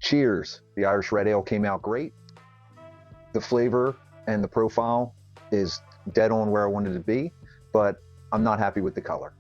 Cheers. The Irish Red Ale came out great. The flavor and the profile is dead on where I wanted it to be, but I'm not happy with the color.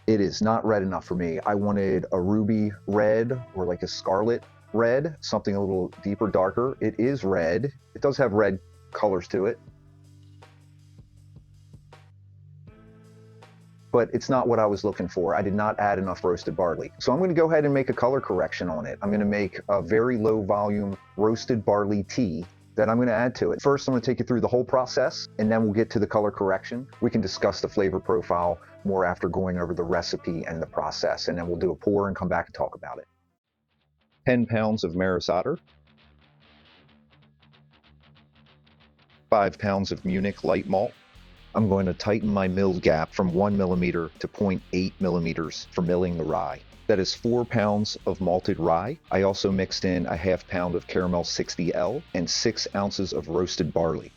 It is not red enough for me. I wanted a ruby red or like a scarlet red, something a little deeper, darker. It is red. It does have red colors to it, but it's not what I was looking for. I did not add enough roasted barley. So I'm gonna go ahead and make a color correction on it. I'm gonna make a very low volume roasted barley tea that I'm gonna add to it. First, I'm gonna take you through the whole process, and then we'll get to the color correction. We can discuss the flavor profile more after going over the recipe and the process, and then we'll do a pour and come back and talk about it. 10 pounds of Maris Otter, 5 pounds of Munich light malt. I'm going to tighten my mill gap from 1 millimeter to 0.8 millimeters for milling the rye. That is 4 pounds of malted rye. I also mixed in a half pound of caramel-60L and 6 ounces of roasted barley.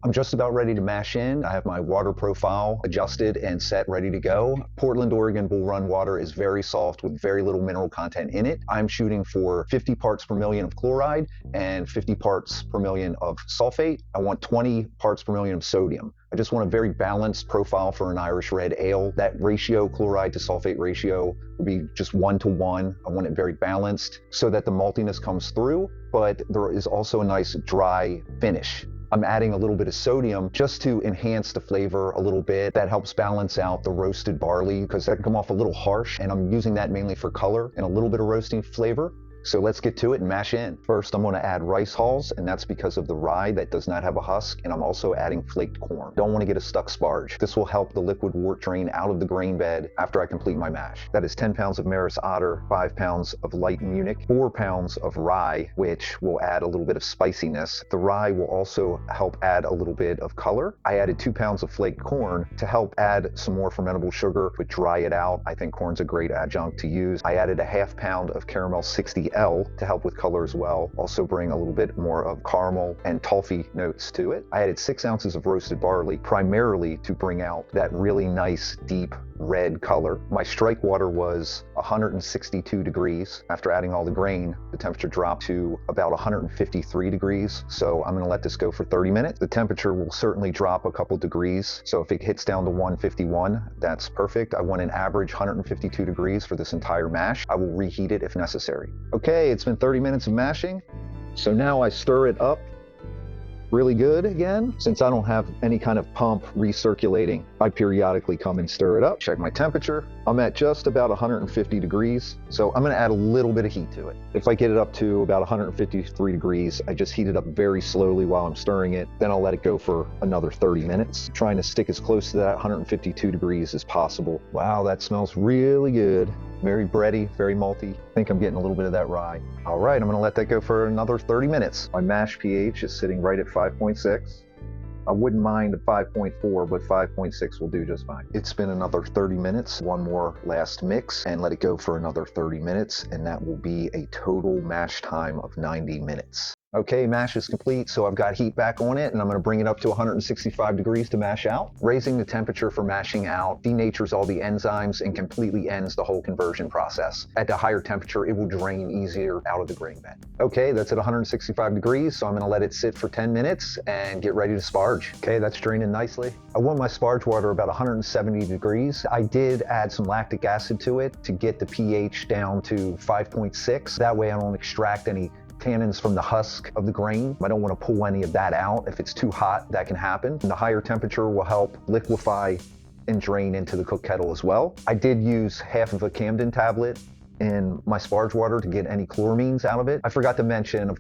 I'm just about ready to mash in. I have my water profile adjusted and set, ready to go. Portland, Oregon Bull Run water is very soft with very little mineral content in it. I'm shooting for 50 parts per million of chloride and 50 parts per million of sulfate. I want 20 parts per million of sodium. I just want a very balanced profile for an Irish red ale. That ratio, chloride to sulfate ratio, would be just 1:1. I want it very balanced so that the maltiness comes through, but there is also a nice dry finish. I'm adding a little bit of sodium just to enhance the flavor a little bit. That helps balance out the roasted barley because that can come off a little harsh, and I'm using that mainly for color and a little bit of roasting flavor. So let's get to it and mash in. First, I'm going to add rice hulls, and that's because of the rye that does not have a husk, and I'm also adding flaked corn. Don't want to get a stuck sparge. This will help the liquid wort drain out of the grain bed after I complete my mash. That is 10 pounds of Maris Otter, 5 pounds of light Munich, 4 pounds of rye, which will add a little bit of spiciness. The rye will also help add a little bit of color. I added 2 pounds of flaked corn to help add some more fermentable sugar, but dry it out. I think corn's a great adjunct to use. I added a half pound of caramel-60 to help with color as well. Also bring a little bit more of caramel and toffee notes to it. I added 6 ounces of roasted barley, primarily to bring out that really nice, deep red color. My strike water was 162 degrees. After adding all the grain, the temperature dropped to about 153 degrees. So I'm gonna let this go for 30 minutes. The temperature will certainly drop a couple degrees. So if it hits down to 151, that's perfect. I want an average 152 degrees for this entire mash. I will reheat it if necessary. Okay, it's been 30 minutes of mashing. So now I stir it up really good again. Since I don't have any kind of pump recirculating, I periodically come and stir it up. Check my temperature. I'm at just about 150 degrees. So I'm gonna add a little bit of heat to it. If I get it up to about 153 degrees, I just heat it up very slowly while I'm stirring it. Then I'll let it go for another 30 minutes, trying to stick as close to that 152 degrees as possible. Wow, that smells really good. Very bready, very malty. I think I'm getting a little bit of that rye. All right, I'm gonna let that go for another 30 minutes. My mash pH is sitting right at 5.6. I wouldn't mind a 5.4, but 5.6 will do just fine. It's been another 30 minutes. One more last mix and let it go for another 30 minutes, and that will be a total mash time of 90 minutes. Okay, mash is complete, so I've got heat back on it, and I'm gonna bring it up to 165 degrees to mash out. Raising the temperature for mashing out denatures all the enzymes and completely ends the whole conversion process. At the higher temperature, it will drain easier out of the grain bed. Okay, that's at 165 degrees, so I'm gonna let it sit for 10 minutes and get ready to sparge. Okay, that's draining nicely. I want my sparge water about 170 degrees. I did add some lactic acid to it to get the pH down to 5.6. That way I don't extract any tannins from the husk of the grain. I don't want to pull any of that out. If it's too hot, that can happen. And the higher temperature will help liquefy and drain into the cook kettle as well. I did use half of a Camden tablet in my sparge water to get any chloramines out of it. I forgot to mention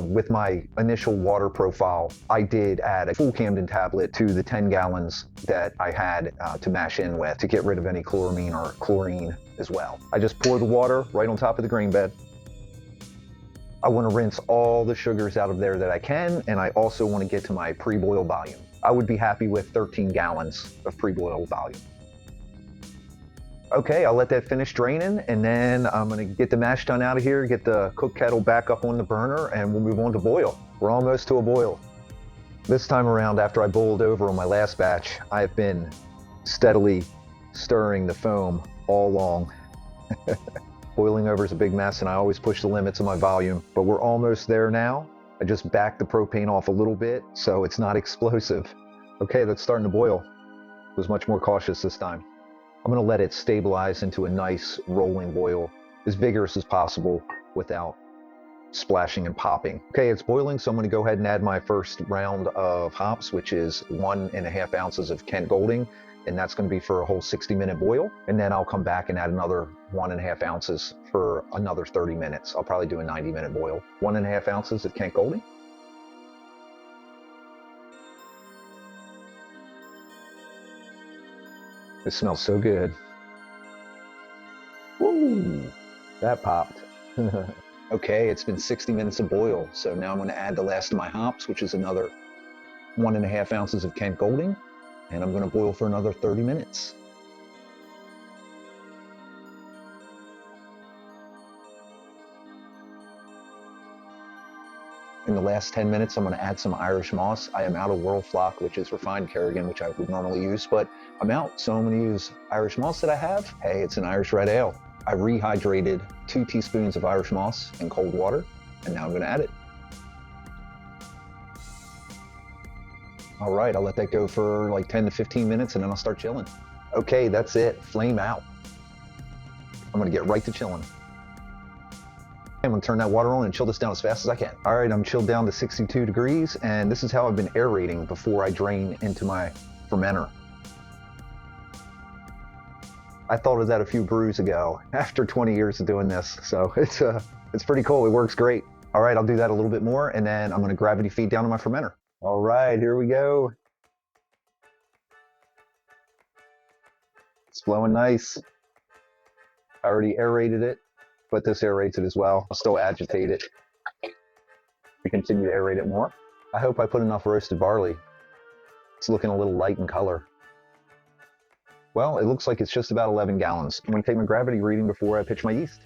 with my initial water profile, I did add a full Camden tablet to the 10 gallons that I had to mash in with to get rid of any chloramine or chlorine as well. I just pour the water right on top of the grain bed. I want to rinse all the sugars out of there that I can, and I also want to get to my pre-boil volume. I would be happy with 13 gallons of pre-boil volume. Okay, I'll let that finish draining, and then I'm going to get the mash done out of here, get the cook kettle back up on the burner, and we'll move on to boil. We're almost to a boil. This time around, after I boiled over on my last batch, I've been steadily stirring the foam all along. Boiling over is a big mess and I always push the limits of my volume, but we're almost there now. I just backed the propane off a little bit so it's not explosive. Okay, that's starting to boil. I was much more cautious this time. I'm gonna let it stabilize into a nice rolling boil, as vigorous as possible without splashing and popping. Okay, it's boiling, so I'm gonna go ahead and add my first round of hops, which is 1.5 ounces of Kent Golding, and that's gonna be for a whole 60-minute boil. And then I'll come back and add another 1.5 ounces for another 30 minutes. I'll probably do a 90-minute boil. 1.5 ounces of Kent Golding. It smells so good. Woo, that popped. Okay, it's been 60 minutes of boil, so now I'm going to add the last of my hops, which is another 1.5 ounces of Kent Golding, and I'm going to boil for another 30 minutes. In the last 10 minutes, I'm going to add some Irish moss. I am out of World Flock, which is refined Kerrigan, which I would normally use, but I'm out, so I'm going to use Irish moss that I have. Hey, it's an Irish red ale. I rehydrated 2 teaspoons of Irish moss in cold water, and now I'm going to add it. All right, I'll let that go for like 10 to 15 minutes, and then I'll start chilling. Okay, that's it. Flame out. I'm going to get right to chilling. I'm going to turn that water on and chill this down as fast as I can. All right, I'm chilled down to 62 degrees, and this is how I've been aerating before I drain into my fermenter. I thought of that a few brews ago after 20 years of doing this, so it's pretty cool. It works great. All right, I'll do that a little bit more, and then I'm going to gravity feed down to my fermenter. All right, here we go. It's flowing nice. I already aerated it, but this aerates it as well. I'll still agitate it to continue to aerate it more. I hope I put enough roasted barley. It's looking a little light in color. Well, it looks like it's just about 11 gallons. I'm going to take my gravity reading before I pitch my yeast.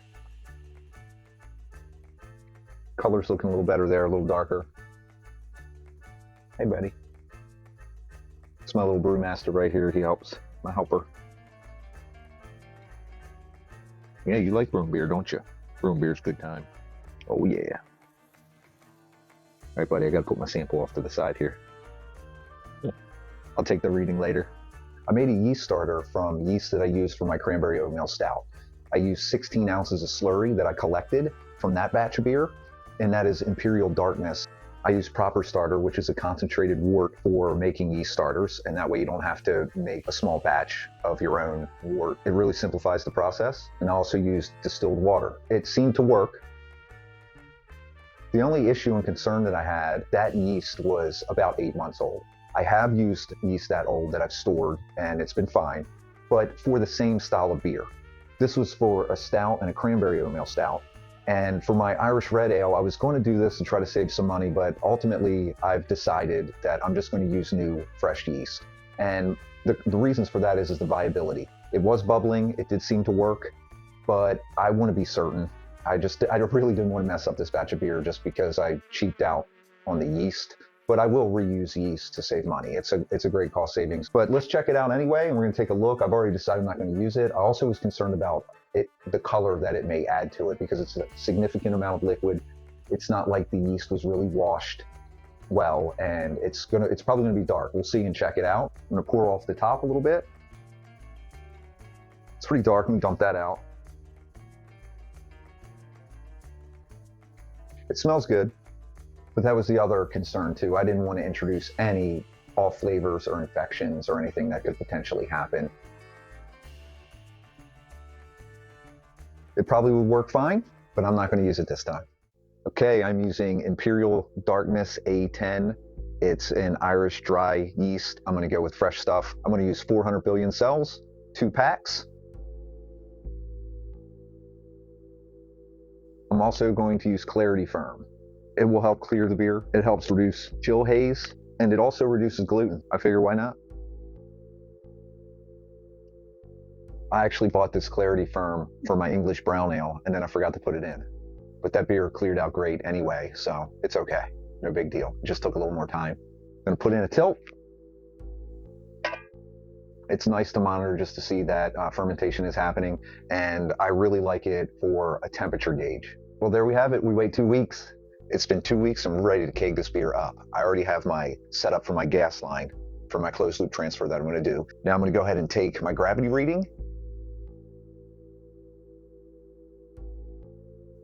Color's looking a little better there, a little darker. Hey, buddy. It's my little brewmaster right here. He helps, my helper. Yeah, you like brewing beer, don't you? Brewing beer's a good time. Oh, yeah. All right, buddy, I got to put my sample off to the side here. I'll take the reading later. I made a yeast starter from yeast that I used for my cranberry oatmeal stout. I used 16 ounces of slurry that I collected from that batch of beer, and that is Imperial Darkness. I use Proper Starter, which is a concentrated wort for making yeast starters, and that way you don't have to make a small batch of your own wort. It really simplifies the process. And I also used distilled water. It seemed to work. The only issue and concern that I had, that yeast was about 8 months old. I have used yeast that old that I've stored, and it's been fine, but for the same style of beer. This was for a stout and a cranberry oatmeal stout. And for my Irish red ale, I was going to do this and try to save some money, but ultimately I've decided that I'm just going to use new, fresh yeast. And the reasons for that is the viability. It was bubbling, it did seem to work, but I want to be certain. I really didn't want to mess up this batch of beer just because I cheaped out on the yeast. But I will reuse yeast to save money. It's a great cost savings. But let's check it out anyway, and we're going to take a look. I've already decided I'm not going to use it. I also was concerned about the color that it may add to it because it's a significant amount of liquid. It's not like the yeast was really washed well, and it's probably going to be dark. We'll see and check it out. I'm going to pour off the top a little bit. It's pretty dark. Let me dump that out. It smells good. But that was the other concern too. I didn't want to introduce any off flavors or infections or anything that could potentially happen. It probably would work fine, but I'm not going to use it this time. Okay, I'm using Imperial Darkness A10. It's an Irish dry yeast. I'm going to go with fresh stuff. I'm going to use 400 billion cells, 2 packs. I'm also going to use Clarity Firm. It will help clear the beer. It helps reduce chill haze, and it also reduces gluten. I figure why not? I actually bought this Clarity Firm for my English brown ale, and then I forgot to put it in. But that beer cleared out great anyway, so it's okay. No big deal. It just took a little more time. I'm gonna put in a tilt. It's nice to monitor just to see that fermentation is happening, and I really like it for a temperature gauge. Well, there we have it. We wait 2 weeks. It's been 2 weeks. I'm ready to keg this beer up. I already have my setup for my gas line for my closed loop transfer that I'm going to do. Now I'm going to go ahead and take my gravity reading.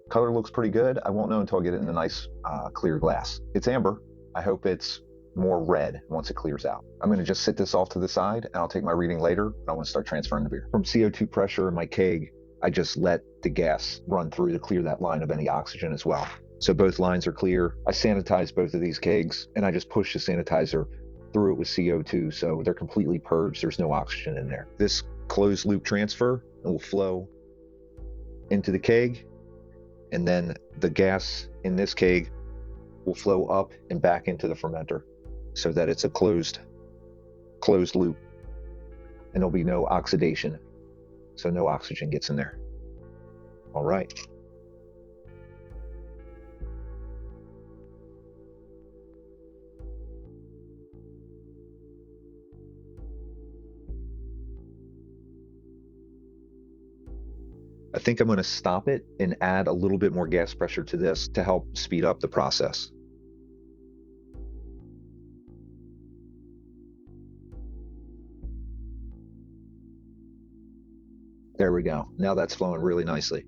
Color looks pretty good. I won't know until I get it in a nice clear glass. It's amber. I hope it's more red once it clears out. I'm going to just sit this off to the side, and I'll take my reading later. I want to start transferring the beer. From CO2 pressure in my keg, I just let the gas run through to clear that line of any oxygen as well. So both lines are clear. I sanitize both of these kegs, and I just push the sanitizer through it with CO2, so they're completely purged. There's no oxygen in there. This closed loop transfer will flow into the keg, and then the gas in this keg will flow up and back into the fermenter so that it's a closed loop, and there'll be no oxidation, so no oxygen gets in there. All right. I think I'm going to stop it and add a little bit more gas pressure to this to help speed up the process. There we go. Now that's flowing really nicely.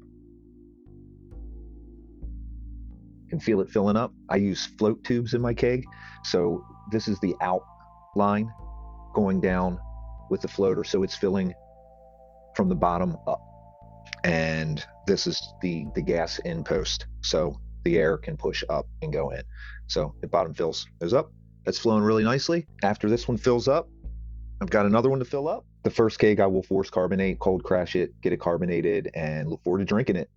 You can feel it filling up. I use float tubes in my keg. So this is the out line going down with the floater. So it's filling from the bottom up. And this is the gas in post. So the air can push up and go in. So the bottom fills, goes up. That's flowing really nicely. After this one fills up, I've got another one to fill up. The first keg I will force carbonate, cold crash it, get it carbonated, and look forward to drinking it.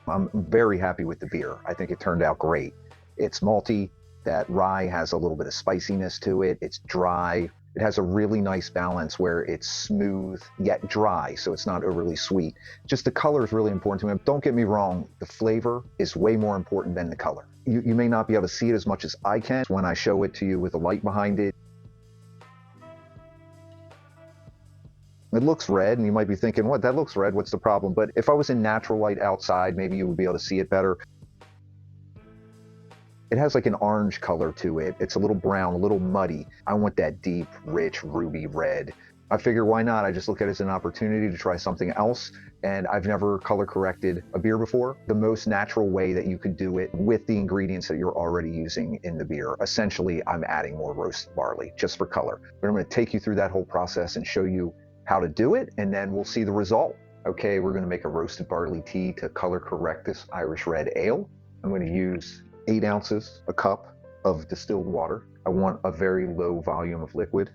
I'm very happy with the beer. I think it turned out great. It's malty. That rye has a little bit of spiciness to it. It's dry. It has a really nice balance where it's smooth yet dry, so it's not overly sweet. Just the color is really important to me. Don't get me wrong, the flavor is way more important than the color. You may not be able to see it as much as I can when I show it to you with a light behind it. It looks red, and you might be thinking, what, that looks red, what's the problem? But if I was in natural light outside, maybe you would be able to see it better. It has like an orange color to it. It's a little brown, a little muddy. I want that deep, rich, ruby red. I figure why not? I just look at it as an opportunity to try something else. And I've never color corrected a beer before. The most natural way that you could do it with the ingredients that you're already using in the beer. Essentially, I'm adding more roasted barley just for color. But I'm going to take you through that whole process and show you how to do it, and then we'll see the result. Okay, we're going to make a roasted barley tea to color correct this Irish red ale. I'm going to use 8 ounces, a cup of distilled water. I want a very low volume of liquid.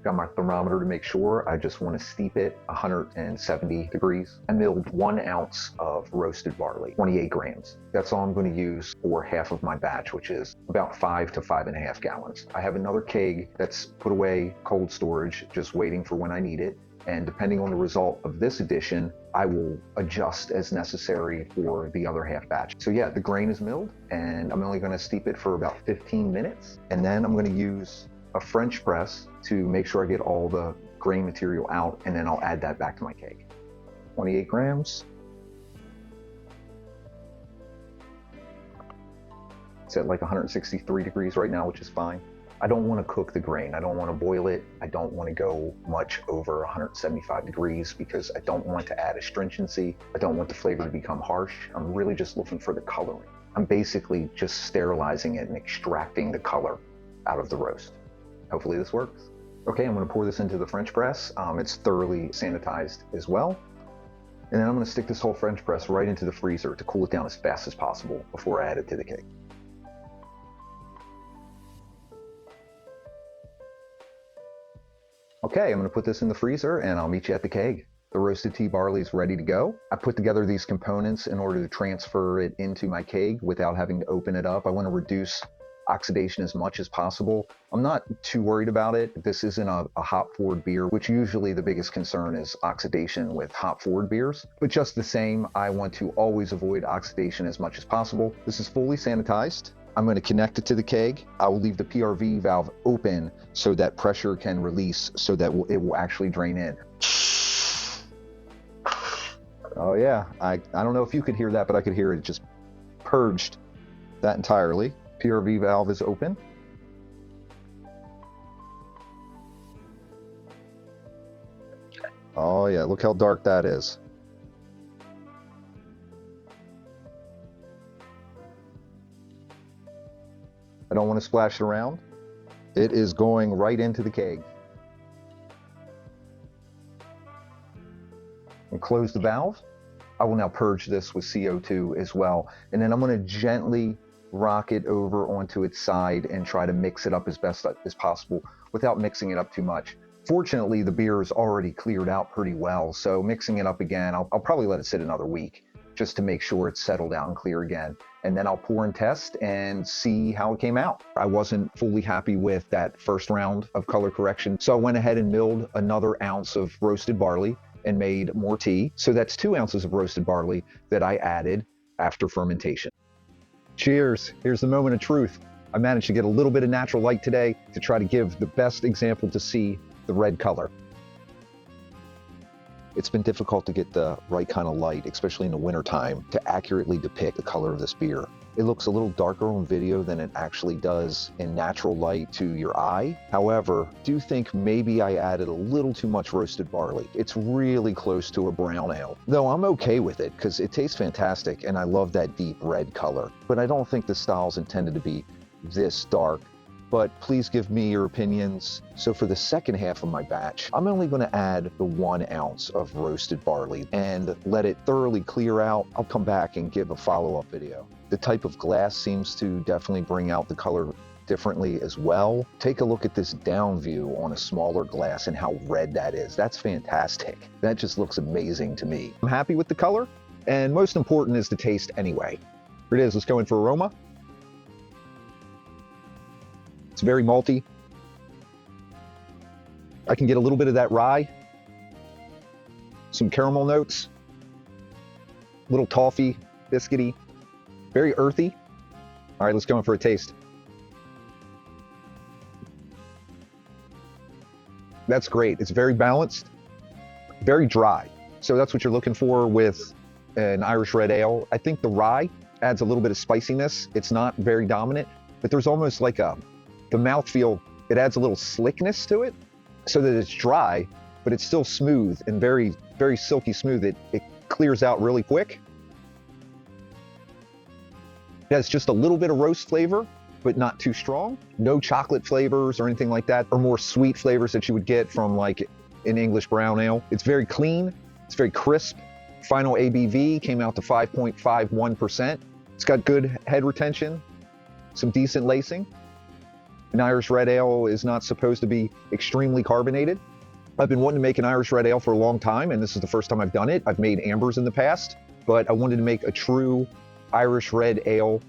Got my thermometer to make sure. I just want to steep it 170 degrees. I milled 1 ounce of roasted barley, 28 grams. That's all I'm going to use for half of my batch, which is about 5 to 5.5 gallons. I have another keg that's put away cold storage, just waiting for when I need it. And depending on the result of this addition, I will adjust as necessary for the other half batch. So yeah, the grain is milled, and I'm only going to steep it for about 15 minutes. And then I'm going to use a French press to make sure I get all the grain material out, and then I'll add that back to my keg. 28 grams. It's at like 163 degrees right now, which is fine. I don't want to cook the grain. I don't want to boil it. I don't want to go much over 175 degrees because I don't want to add astringency. I don't want the flavor to become harsh. I'm really just looking for the coloring. I'm basically just sterilizing it and extracting the color out of the roast. Hopefully this works. Okay, I'm going to pour this into the French press. It's thoroughly sanitized as well. And then I'm going to stick this whole French press right into the freezer to cool it down as fast as possible before I add it to the keg. Okay, I'm going to put this in the freezer and I'll meet you at the keg. The roasted tea barley is ready to go. I put together these components in order to transfer it into my keg without having to open it up. I want to reduce oxidation as much as possible. I'm not too worried about it. This isn't a hop-forward beer, which usually the biggest concern is oxidation with hop-forward beers. But just the same, I want to always avoid oxidation as much as possible. This is fully sanitized. I'm going to connect it to the keg. I will leave the PRV valve open so that pressure can release so that it will actually drain in. Oh yeah, I don't know if you could hear that, but I could hear it just purged that entirely. PRV valve is open. Oh yeah, look how dark that is. I don't want to splash it around. It is going right into the keg. And close the valve. I will now purge this with CO2 as well. And then I'm going to gently rock it over onto its side and try to mix it up as best as possible without mixing it up too much. Fortunately, the beer is already cleared out pretty well, so mixing it up again, I'll probably let it sit another week just to make sure it's settled out and clear again. And then I'll pour and test and see how it came out. I wasn't fully happy with that first round of color correction, so I went ahead and milled another ounce of roasted barley and made more tea. So that's 2 ounces of roasted barley that I added after fermentation. Cheers, here's the moment of truth. I managed to get a little bit of natural light today to try to give the best example to see the red color. It's been difficult to get the right kind of light, especially in the wintertime, to accurately depict the color of this beer. It looks a little darker on video than it actually does in natural light to your eye. However, I do think maybe I added a little too much roasted barley. It's really close to a brown ale. Though I'm okay with it because it tastes fantastic and I love that deep red color. But I don't think the style's intended to be this dark. But please give me your opinions. So for the second half of my batch, I'm only going to add the 1 ounce of roasted barley and let it thoroughly clear out. I'll come back and give a follow-up video. The type of glass seems to definitely bring out the color differently as well. Take a look at this down view on a smaller glass and how red that is. That's fantastic. That just looks amazing to me. I'm happy with the color, and most important is the taste anyway. Here it is. Let's go in for aroma. It's very malty. I can get a little bit of that rye, some caramel notes, little toffee, biscuity, very earthy. All right, let's go in for a taste. That's great. It's very balanced, very dry. So that's what you're looking for with an Irish red ale. I think the rye adds a little bit of spiciness. It's not very dominant, but there's almost like the mouthfeel, it adds a little slickness to it so that it's dry, but it's still smooth and very, very silky smooth. It clears out really quick. It has just a little bit of roast flavor, but not too strong. No chocolate flavors or anything like that, or more sweet flavors that you would get from like an English brown ale. It's very clean. It's very crisp. Final ABV came out to 5.51%. It's got good head retention, some decent lacing. An Irish red ale is not supposed to be extremely carbonated. I've been wanting to make an Irish red ale for a long time, and this is the first time I've done it. I've made ambers in the past, but I wanted to make a true Irish red ale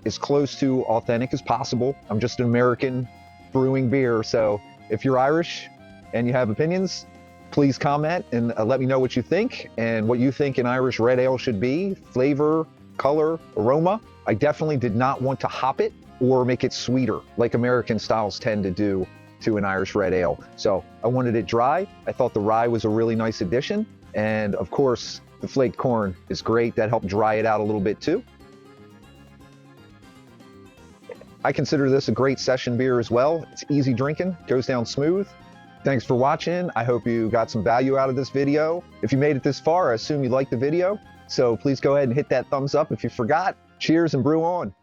as close to authentic as possible. I'm just an American brewing beer, so if you're Irish and you have opinions, please comment and let me know what you think and what you think an Irish red ale should be. Flavor, color, aroma. I definitely did not want to hop it or make it sweeter like American styles tend to do to an Irish red ale. So I wanted it dry. I thought the rye was a really nice addition. And of course, the flaked corn is great. That helped dry it out a little bit too. I consider this a great session beer as well. It's easy drinking, goes down smooth. Thanks for watching. I hope you got some value out of this video. If you made it this far, I assume you liked the video. So please go ahead and hit that thumbs up if you forgot. Cheers and brew on.